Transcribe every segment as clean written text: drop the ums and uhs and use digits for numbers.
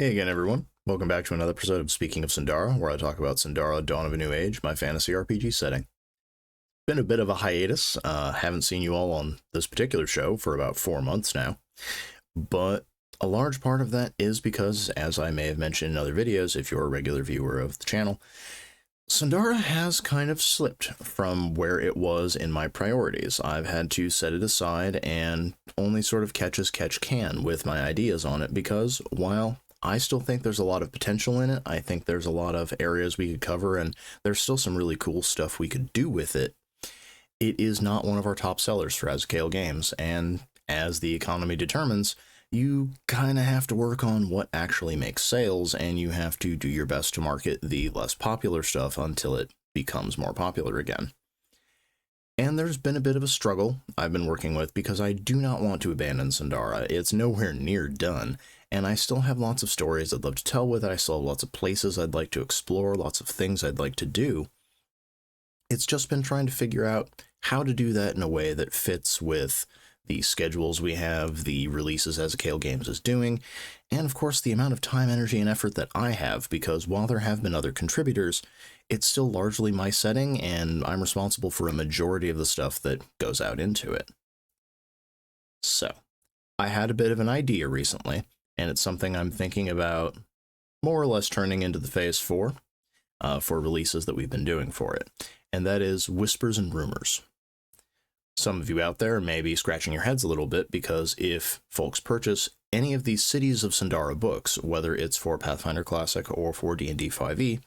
Hey again, everyone. Welcome back to another episode of Speaking of Sundara, where I talk about Sundara, Dawn of a New Age, my fantasy RPG setting. Been a bit of a hiatus. Haven't seen you all on this particular show for about 4 months now, but a large part of that is because, as I may have mentioned in other videos, if you're a regular viewer of the channel, Sundara has kind of slipped from where it was in my priorities. I've had to set it aside and only sort of catch as catch can with my ideas on it because, while I still think there's a lot of potential in it, I think there's a lot of areas we could cover, and there's still some really cool stuff we could do with it. It is not one of our top sellers for Azukail games, and as the economy determines, you kind of have to work on what actually makes sales, and you have to do your best to market the less popular stuff until it becomes more popular again. And there's been a bit of a struggle I've been working with because I do not want to abandon Sundara. It's nowhere near done, and I still have lots of stories I'd love to tell with it. I still have lots of places I'd like to explore, lots of things I'd like to do. It's just been trying to figure out how to do that in a way that fits with the schedules we have, the releases Azukail Games is doing, and of course the amount of time, energy, and effort that I have, because while there have been other contributors, it's still largely my setting, and I'm responsible for a majority of the stuff that goes out into it. So, I had a bit of an idea recently, and it's something I'm thinking about more or less turning into the phase 4 for releases that we've been doing for it, and that is Whispers and Rumours. Some of you out there may be scratching your heads a little bit because if folks purchase any of these Cities of Sundara books, whether it's for Pathfinder Classic or for D&D 5e,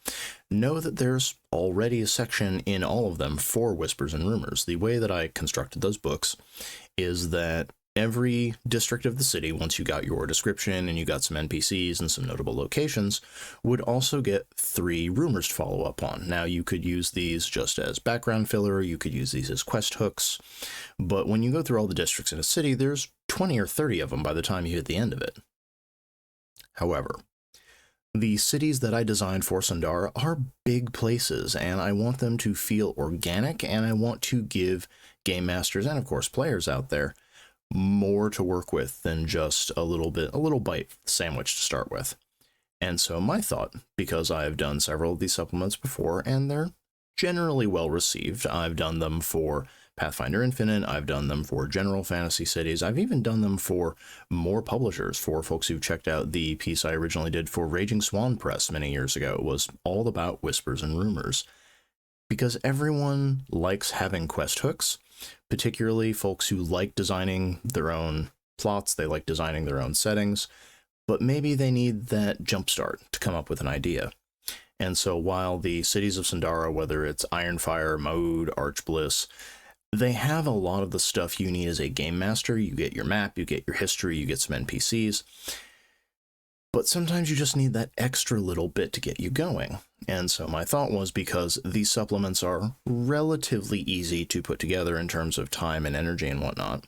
know that there's already a section in all of them for Whispers and Rumours. The way that I constructed those books is that every district of the city, once you got your description and you got some NPCs and some notable locations, would also get 3 rumors to follow up on. Now, you could use these just as background filler, you could use these as quest hooks, but when you go through all the districts in a city, there's 20 or 30 of them by the time you hit the end of it. However, the cities that I designed for Sundara are big places, and I want them to feel organic, and I want to give game masters and, of course, players out there more to work with than just a little bite sandwich to start with. And so my thought, because I've done several of these supplements before and they're generally well received, I've done them for Pathfinder Infinite, I've done them for general fantasy cities, I've even done them for more publishers, for folks who've checked out the piece I originally did for Raging Swan Press many years ago. It was all about Whispers and Rumours, because everyone likes having quest hooks, particularly folks who like designing their own plots, they like designing their own settings, but maybe they need that jumpstart to come up with an idea. And so while the Cities of Sundara, whether it's Ironfire, Maud, Archbliss, they have a lot of the stuff you need as a game master. You get your map, you get your history, you get some NPCs, but sometimes you just need that extra little bit to get you going. And so my thought was, because these supplements are relatively easy to put together in terms of time and energy and whatnot,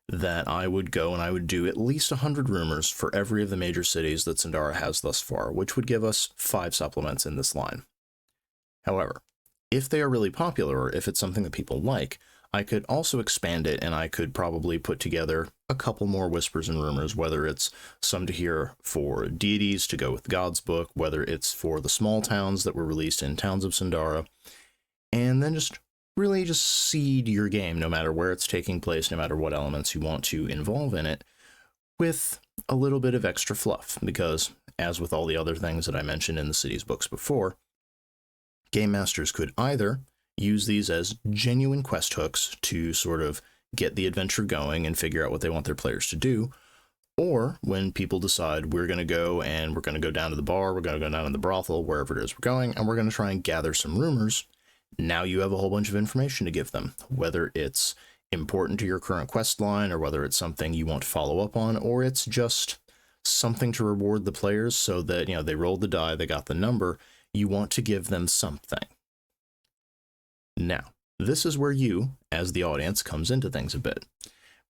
that I would go and I would do at least 100 rumors for every of the major cities that Sundara has thus far, which would give us 5 supplements in this line. However, if they are really popular, or if it's something that people like, I could also expand it, and I could probably put together a couple more Whispers and Rumours, whether it's some to hear for deities to go with God's Book, whether it's for the small towns that were released in Towns of Sundara, and then just really just seed your game, no matter where it's taking place, no matter what elements you want to involve in it, with a little bit of extra fluff, because as with all the other things that I mentioned in the cities books before, game masters could either use these as genuine quest hooks to sort of get the adventure going and figure out what they want their players to do, or when people decide we're going to go and we're going to go down to the bar, we're going to go down to the brothel, wherever it is we're going, and we're going to try and gather some rumors, now you have a whole bunch of information to give them, whether it's important to your current quest line, or whether it's something you want to follow up on, or it's just something to reward the players so that, you know, they rolled the die, they got the number, you want to give them something. Now, this is where you, as the audience, comes into things a bit,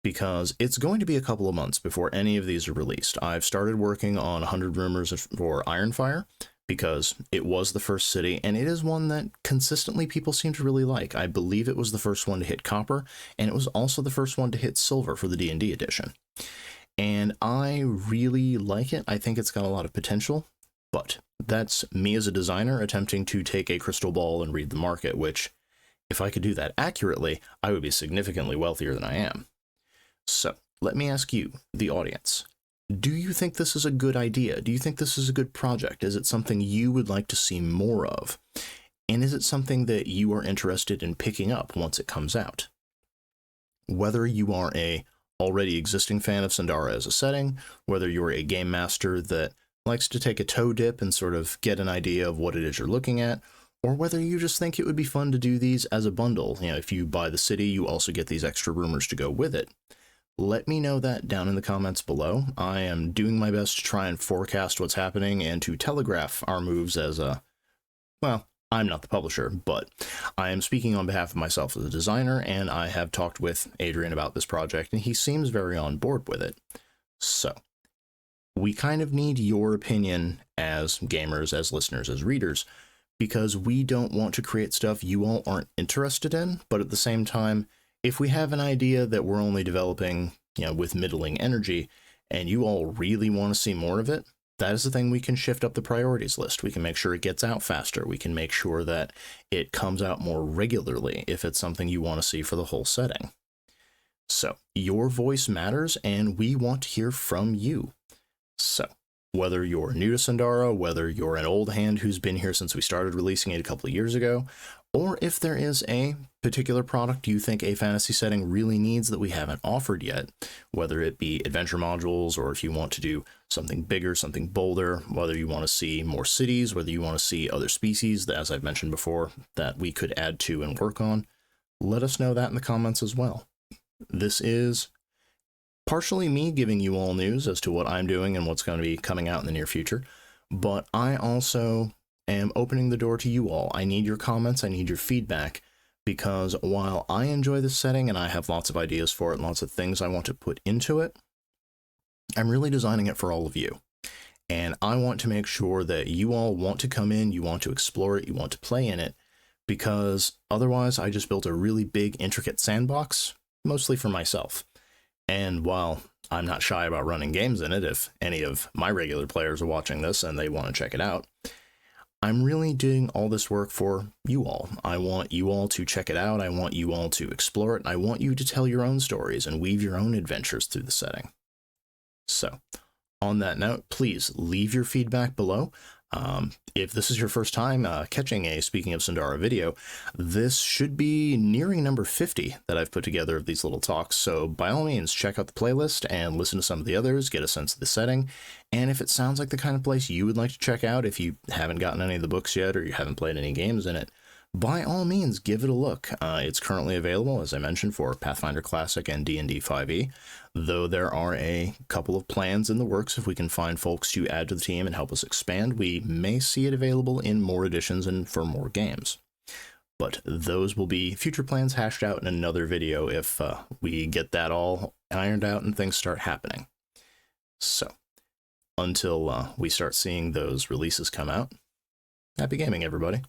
because it's going to be a couple of months before any of these are released. I've started working on 100 rumors for Ironfire, because it was the first city, and it is one that consistently people seem to really like. I believe it was the first one to hit Copper, and it was also the first one to hit Silver for the D&D edition. and I really like it. I think it's got a lot of potential, but that's me as a designer attempting to take a crystal ball and read the market, which, if I could do that accurately, I would be significantly wealthier than I am. So, let me ask you, the audience, do you think this is a good idea? Do you think this is a good project? Is it something you would like to see more of? And is it something that you are interested in picking up once it comes out? Whether you are a already existing fan of Sundara as a setting, whether you're a game master that likes to take a toe dip and sort of get an idea of what it is you're looking at, or whether you just think it would be fun to do these as a bundle. You know, if you buy the city, you also get these extra rumors to go with it. Let me know that down in the comments below. I am doing my best to try and forecast what's happening and to telegraph our moves as a, well, I'm not the publisher, but I am speaking on behalf of myself as a designer, and I have talked with Adrian about this project, and he seems very on board with it. So, we kind of need your opinion as gamers, as listeners, as readers, because we don't want to create stuff you all aren't interested in, but at the same time, if we have an idea that we're only developing, with middling energy, and you all really want to see more of it, that is the thing we can shift up the priorities list. We can make sure it gets out faster. We can make sure that it comes out more regularly if it's something you want to see for the whole setting. So, your voice matters, and we want to hear from you. So, whether you're new to Sundara, whether you're an old hand who's been here since we started releasing it a couple of years ago, or if there is a particular product you think a fantasy setting really needs that we haven't offered yet, whether it be adventure modules, or if you want to do something bigger, something bolder, whether you want to see more cities, whether you want to see other species, that, as I've mentioned before, that we could add to and work on, let us know that in the comments as well. This is partially me giving you all news as to what I'm doing and what's going to be coming out in the near future, but I also am opening the door to you all. I need your comments, I need your feedback, because while I enjoy this setting and I have lots of ideas for it and lots of things I want to put into it, I'm really designing it for all of you. And I want to make sure that you all want to come in, you want to explore it, you want to play in it, because otherwise I just built a really big, intricate sandbox, mostly for myself. And while I'm not shy about running games in it, if any of my regular players are watching this and they want to check it out, I'm really doing all this work for you all. I want you all to check it out, I want you all to explore it, and I want you to tell your own stories and weave your own adventures through the setting. So, on that note, please leave your feedback below. If this is your first time catching a Speaking of Sundara video, this should be nearing number 50 that I've put together of these little talks, so by all means check out the playlist and listen to some of the others, get a sense of the setting, and if it sounds like the kind of place you would like to check out, if you haven't gotten any of the books yet or you haven't played any games in it, by all means give it a look. It's currently available, as I mentioned, for Pathfinder Classic and D&D 5e, though there are a couple of plans in the works. If we can find folks to add to the team and help us expand, we may see it available in more editions and for more games. But those will be future plans hashed out in another video if we get that all ironed out and things start happening. So, until we start seeing those releases come out, happy gaming, everybody.